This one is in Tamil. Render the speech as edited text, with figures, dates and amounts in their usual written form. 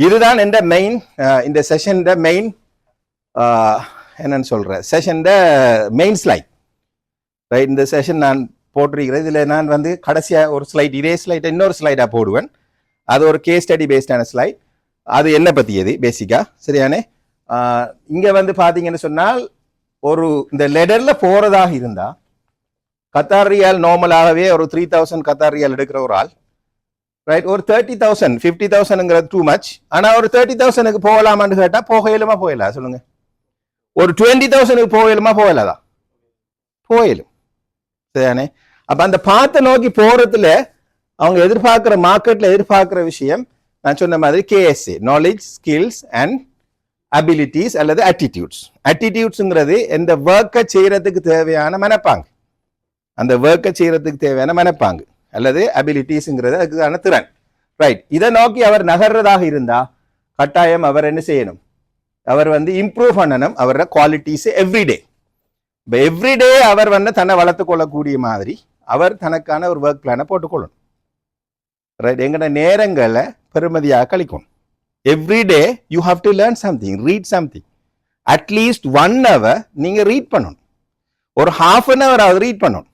இதுதான் இந்த மெயின் இந்த செஷன் மெயின் என்னன்னு சொல்றேன் செஷன் மெயின் ஸ்லைட் ரைட். இந்த செஷன் நான் போட்டிருக்கிறேன். இதில் நான் வந்து கடைசியாக ஒரு ஸ்லைட் இதே ஸ்லைட்டை இன்னொரு ஸ்லைடாக போடுவேன். அது ஒரு கேஸ் ஸ்டடி பேஸ்டான ஸ்லைட். அது என்ன பற்றியது பேசிக்காக சரியானே. இங்கே வந்து பார்த்தீங்கன்னு சொன்னால் ஒரு இந்த லெடரில் போகிறதாக இருந்தால் கத்தார் ரியால் நார்மலாகவே ஒரு 3000 கத்தார் ரியால் எடுக்கிற ஒரு ஆள் ரைட். ஒரு 30,000 50,000ங்கிறது டூ மச். ஆனால் ஒரு 30,000க்கு போகலாமான்னு கேட்டால் போகலுமா போகலாம் சொல்லுங்க. ஒரு 20,000க்கு போகலுமா போகலாதா போகலும் சரியானே. அப்போ அந்த பாத்தை நோக்கி போகிறதுல அவங்க எதிர்பார்க்குற மார்க்கெட்டில் எதிர்பார்க்குற விஷயம் நான் சொன்ன மாதிரி KSA knowledge skills and abilities அல்லது ஆட்டிடியூட்ஸ். ஆட்டிடியூட்ஸுங்கிறது இந்த ஒர்க்கை செய்கிறதுக்கு தேவையான மனப்பாங்கு, அந்த ஒர்க்கை செய்கிறதுக்கு தேவையான மனப்பாங்கு அல்லது அபிலிட்டிஸ்ங்கிறது அதுக்கான திறன் ரைட். இதை நோக்கி அவர் நகர்றதாக இருந்தால் கட்டாயம் அவர் என்ன செய்யணும், அவர் வந்து இம்ப்ரூவ் பண்ணணும் அவரோட குவாலிட்டிஸ் எவ்ரிடே. இப்போ எவ்ரிடே அவர் வந்து தன்னை வளர்த்து கொள்ளக்கூடிய மாதிரி அவர் தனக்கான ஒரு ஒர்க் பிளானை போட்டுக்கொள்ளணும் ரைட். எங்களோட நேரங்களை பெருமதியாக கழிக்கணும். Everyday you have to learn something, read something. At least 1 hour நீங்கள் ரீட் பண்ணணும், ஒரு ½ an hour ரீட் பண்ணணும்.